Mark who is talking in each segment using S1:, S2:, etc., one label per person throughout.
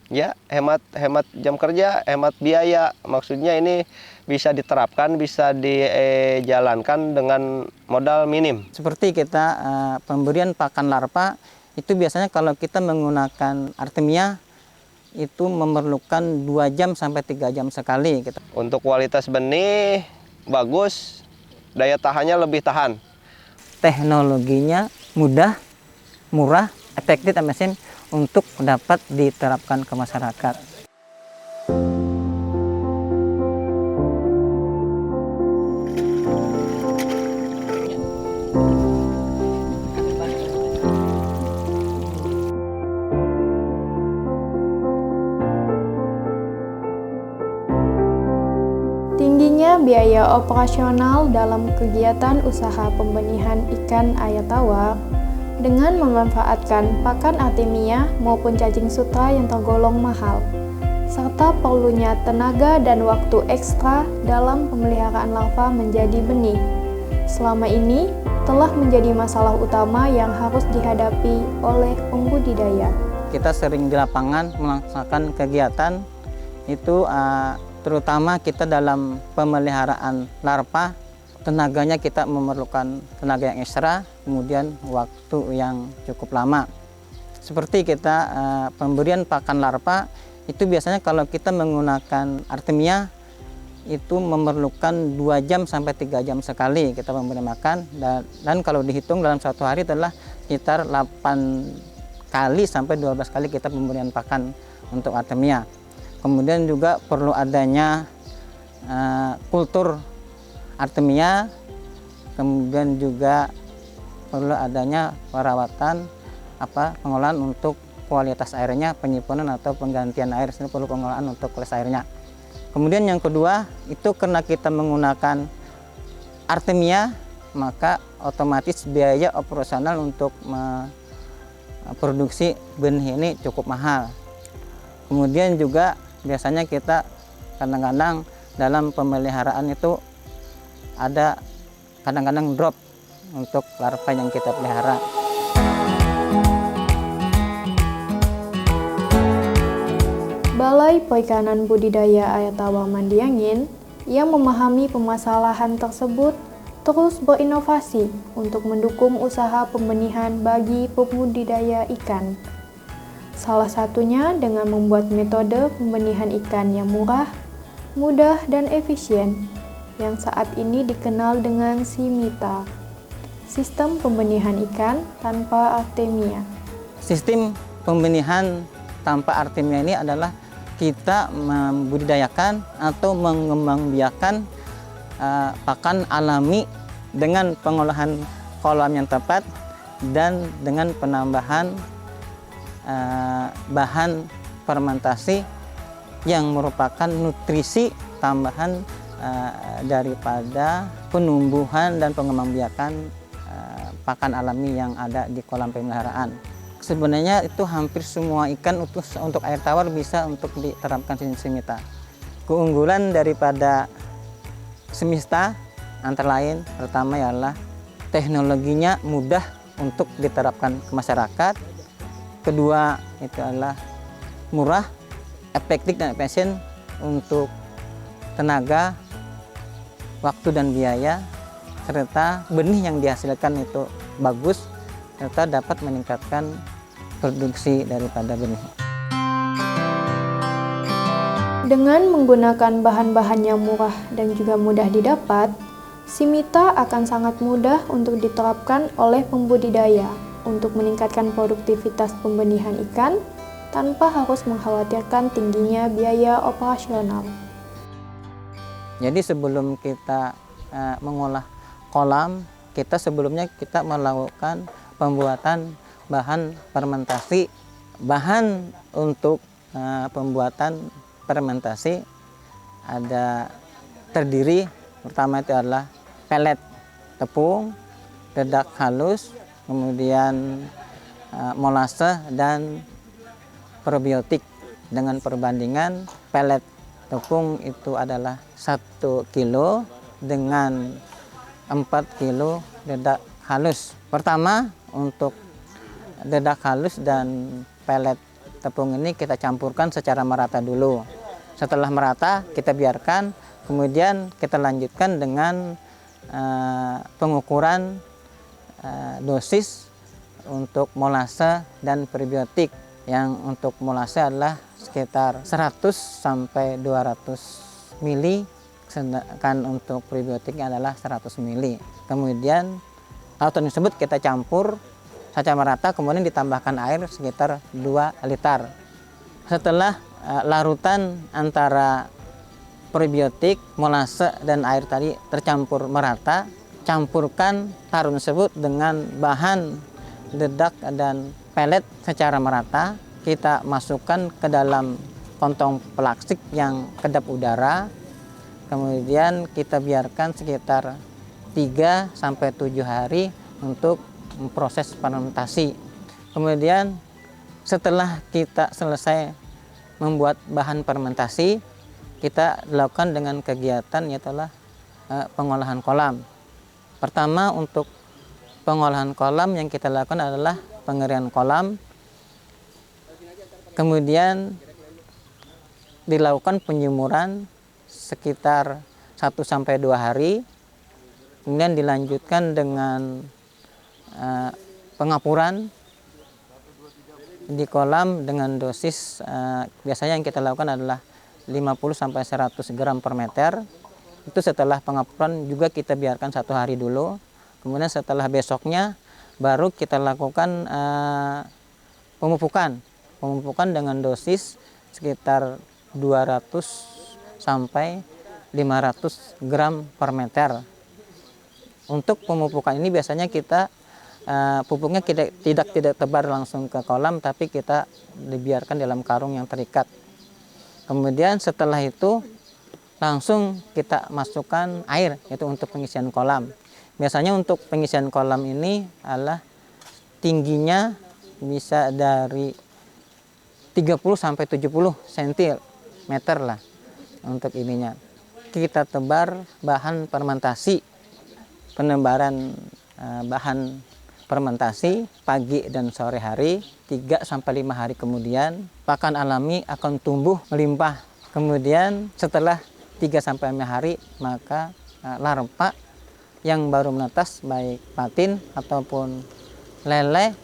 S1: Ya, hemat hemat jam kerja, hemat biaya. Maksudnya ini bisa diterapkan, bisa dijalankan dengan modal minim.
S2: Seperti kita pemberian pakan larva itu biasanya kalau kita menggunakan Artemia itu memerlukan 2 jam sampai 3 jam sekali gitu.
S1: Untuk kualitas benih bagus, daya tahannya lebih tahan.
S2: Teknologinya mudah, murah, efektif mesin untuk dapat diterapkan ke masyarakat.
S3: Tingginya biaya operasional dalam kegiatan usaha pembenihan ikan air tawar dengan memanfaatkan pakan Artemia maupun cacing sutra yang tergolong mahal, serta perlunya tenaga dan waktu ekstra dalam pemeliharaan larva menjadi benih. Selama ini telah menjadi masalah utama yang harus dihadapi oleh pembudidaya.
S2: Kita sering di lapangan melaksanakan kegiatan itu terutama kita dalam pemeliharaan larva, tenaganya kita memerlukan tenaga yang ekstra, kemudian waktu yang cukup lama. Seperti kita pemberian pakan larva, itu biasanya kalau kita menggunakan Artemia, itu memerlukan 2 jam sampai 3 jam sekali kita memberi makan. Dan kalau dihitung dalam satu hari adalah sekitar 8 kali sampai 12 kali kita pemberian pakan untuk Artemia. Kemudian juga perlu adanya kultur Artemia, kemudian juga perlu adanya perawatan pengolahan untuk kualitas airnya, penyimpanan atau penggantian air, ini perlu pengolahan untuk kualitas airnya. Kemudian yang kedua itu karena kita menggunakan Artemia, maka otomatis biaya operasional untuk memproduksi benih ini cukup mahal. Kemudian juga biasanya kita kadang-kadang dalam pemeliharaan itu ada kadang-kadang drop untuk larva yang kita pelihara.
S3: Balai Perikanan Budidaya Air Tawar Mandiangin yang memahami permasalahan tersebut terus berinovasi untuk mendukung usaha pembenihan bagi pembudidaya ikan. Salah satunya dengan membuat metode pembenihan ikan yang murah, mudah, dan efisien, yang saat ini dikenal dengan SIMITA, Sistem Pembenihan Ikan Tanpa Artemia.
S2: Sistem pembenihan tanpa Artemia ini adalah kita membudidayakan atau mengembangbiakan pakan alami dengan pengolahan kolam yang tepat dan dengan penambahan bahan fermentasi yang merupakan nutrisi tambahan daripada penumbuhan dan pengembangbiakan pakan alami yang ada di kolam pemeliharaan. Sebenarnya itu hampir semua ikan untuk air tawar bisa untuk diterapkan SIMITA. Keunggulan daripada SIMITA antara lain pertama ialah teknologinya mudah untuk diterapkan ke masyarakat. Kedua itu adalah murah, efektif dan efisien untuk tenaga, waktu dan biaya, serta benih yang dihasilkan itu bagus, serta dapat meningkatkan produksi daripada benih.
S3: Dengan menggunakan bahan-bahan yang murah dan juga mudah didapat, SIMITA akan sangat mudah untuk diterapkan oleh pembudidaya untuk meningkatkan produktivitas pembenihan ikan tanpa harus mengkhawatirkan tingginya biaya operasional.
S2: Jadi sebelum kita mengolah kolam, kita sebelumnya kita melakukan pembuatan bahan fermentasi. Bahan untuk pembuatan fermentasi terdiri pertama itu adalah pelet tepung, dedak halus, kemudian molase dan probiotik. Dengan perbandingan pelet tepung itu adalah 1 kilo dengan 4 kilo dedak halus. Pertama untuk dedak halus dan pelet tepung ini kita campurkan secara merata dulu. Setelah merata kita biarkan, kemudian kita lanjutkan dengan pengukuran dosis untuk molase dan prebiotik. Yang untuk molase adalah sekitar 100 sampai 200 mili, sedangkan untuk prebiotiknya adalah 100 mili. Kemudian larutan tersebut kita campur secara merata, kemudian ditambahkan air sekitar 2 liter. Setelah larutan antara prebiotik, molase, dan air tadi tercampur merata, campurkan larutan tersebut dengan bahan dedak dan pelet secara merata. Kita masukkan ke dalam kantong plastik yang kedap udara, kemudian kita biarkan sekitar 3 sampai 7 hari untuk proses fermentasi. Kemudian setelah kita selesai membuat bahan fermentasi, kita lakukan dengan kegiatan yaitu pengolahan kolam. Pertama, untuk pengolahan kolam yang kita lakukan adalah pengerian kolam. Kemudian dilakukan penjemuran sekitar 1 sampai 2 hari. Kemudian dilanjutkan dengan pengapuran di kolam dengan dosis biasanya yang kita lakukan adalah 50 sampai 100 gram per meter. Itu setelah pengapuran juga kita biarkan 1 hari dulu. Kemudian setelah besoknya baru kita lakukan pemupukan dengan dosis sekitar 200 sampai 500 gram per meter. Untuk pemupukan ini biasanya kita pupuknya tidak tebar langsung ke kolam, tapi kita dibiarkan dalam karung yang terikat. Kemudian setelah itu langsung kita masukkan air, yaitu untuk pengisian kolam. Biasanya untuk pengisian kolam ini adalah tingginya bisa dari 30 sampai 70 cm lah untuk ininya. Kita tebar bahan fermentasi, penebaran bahan fermentasi pagi dan sore hari, 3 sampai 5 hari kemudian pakan alami akan tumbuh melimpah. Kemudian setelah 3 sampai 5 hari maka larva yang baru menetas baik patin ataupun lele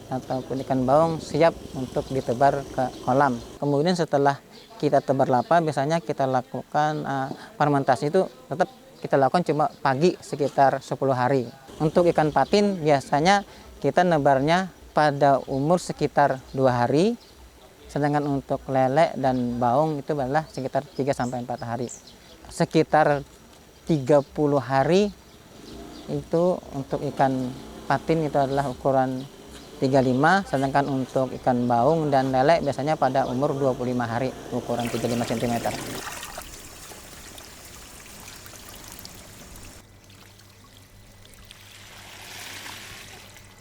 S2: ataupun ikan baung siap untuk ditebar ke kolam. Kemudian setelah kita tebar larva biasanya kita lakukan fermentasi itu tetap kita lakukan cuma pagi sekitar 10 hari. Untuk ikan patin biasanya kita nebarnya pada umur sekitar 2 hari. Sedangkan untuk lele dan baung itu adalah sekitar 3 sampai 4 hari. Sekitar 30 hari itu untuk ikan patin itu adalah ukuran 35, sedangkan untuk ikan baung dan lele biasanya pada umur 25 hari ukuran 35 cm.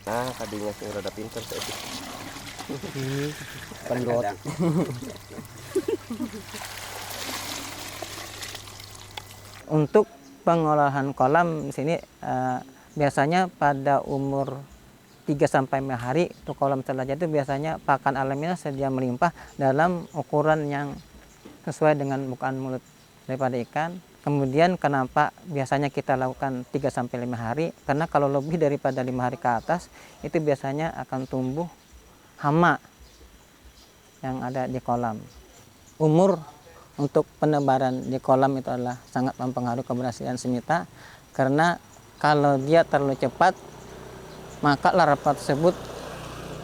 S1: Nah, kadinya sih rada pinter saya.
S2: Pendot. Untuk pengolahan kolam di sini biasanya pada umur 3 sampai 5 hari untuk kolam telaga itu biasanya pakan alaminya sedia melimpah dalam ukuran yang sesuai dengan bukaan mulut daripada ikan. Kemudian kenapa biasanya kita lakukan 3 sampai 5 hari? Karena kalau lebih daripada 5 hari ke atas itu biasanya akan tumbuh hama yang ada di kolam. Umur untuk penebaran di kolam itu adalah sangat mempengaruhi keberhasilan semita, karena kalau dia terlalu cepat maka larva tersebut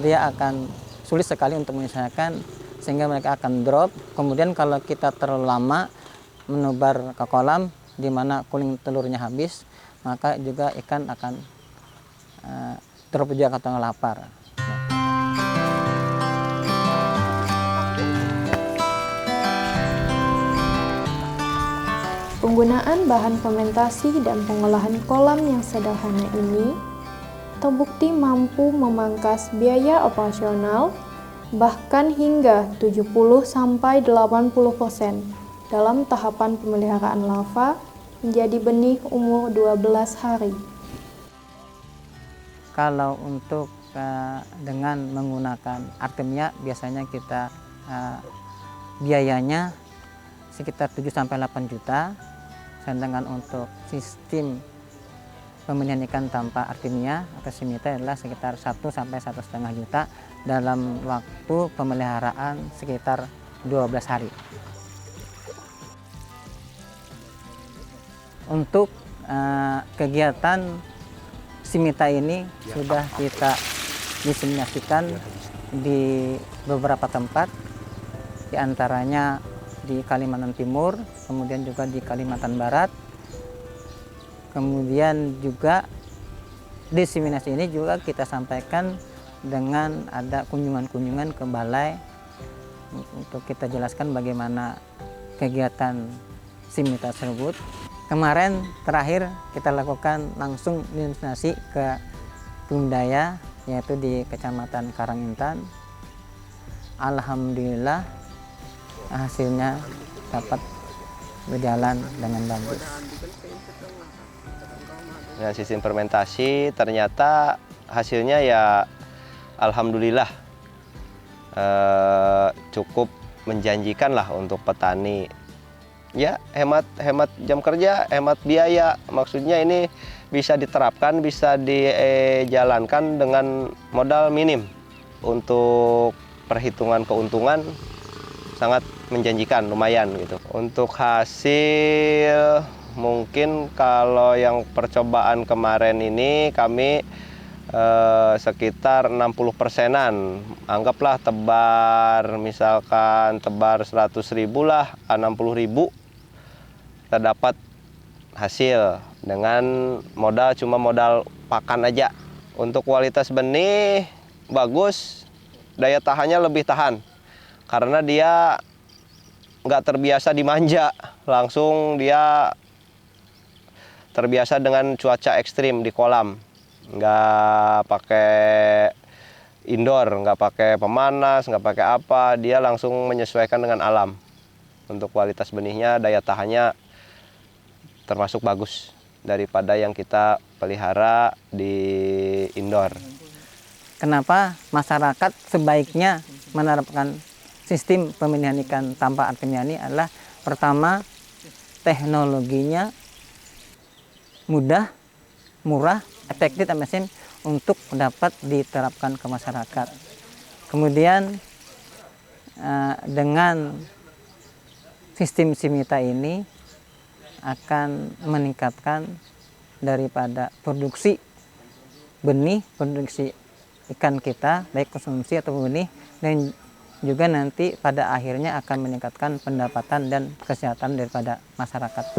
S2: dia akan sulit sekali untuk menyelesaikan sehingga mereka akan drop. Kemudian kalau kita terlalu lama menebar ke kolam di mana kuning telurnya habis, maka juga ikan akan drop juga atau lapar.
S3: Penggunaan bahan fermentasi dan pengolahan kolam yang sederhana ini terbukti mampu memangkas biaya operasional bahkan hingga 70-80% dalam tahapan pemeliharaan larva menjadi benih umur 12 hari.
S2: Kalau untuk dengan menggunakan Artemia biasanya kita biayanya sekitar 7-8 juta. Sedangkan untuk sistem pembenihan ikan tanpa Artemia atau Simita adalah sekitar 1-1,5 juta dalam waktu pemeliharaan sekitar 12 hari. Untuk kegiatan Simita ini sudah kita diseminasikan di beberapa tempat, diantaranya di Kalimantan Timur, kemudian juga di Kalimantan Barat. Kemudian juga diseminasi ini juga kita sampaikan dengan ada kunjungan-kunjungan ke balai untuk kita jelaskan bagaimana kegiatan Simita tersebut. Kemarin terakhir kita lakukan langsung diseminasi ke budidaya, yaitu di Kecamatan Karangintan. Alhamdulillah hasilnya dapat berjalan dengan bagus.
S1: Dengan sistem fermentasi ternyata hasilnya ya alhamdulillah cukup menjanjikan lah untuk petani. Ya hemat jam kerja, hemat biaya. Maksudnya ini bisa diterapkan, bisa dijalankan dengan modal minim. Untuk perhitungan keuntungan sangat menjanjikan, lumayan gitu. Untuk hasil mungkin kalau yang percobaan kemarin ini kami sekitar 60%-an. Anggaplah tebar, misalkan tebar 100.000 lah, 60.000 kita dapat hasil dengan modal cuma modal pakan aja. Untuk kualitas benih bagus, daya tahannya lebih tahan karena dia nggak terbiasa dimanja, langsung dia terbiasa dengan cuaca ekstrim di kolam, nggak pakai indoor, nggak pakai pemanas, nggak pakai apa, dia langsung menyesuaikan dengan alam. Untuk kualitas benihnya, daya tahannya termasuk bagus daripada yang kita pelihara di indoor.
S2: Kenapa masyarakat sebaiknya menerapkan sistem pembenihan ikan tanpa Artemia ini adalah pertama, teknologinya mudah, murah, efektif MSM untuk dapat diterapkan ke masyarakat. Kemudian dengan sistem Simita ini akan meningkatkan daripada produksi benih, produksi ikan kita, baik konsumsi atau benih, dan juga nanti pada akhirnya akan meningkatkan pendapatan dan kesehatan daripada masyarakat.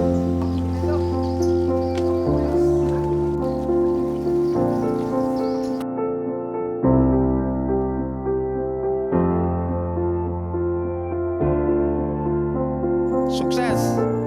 S4: Sukses!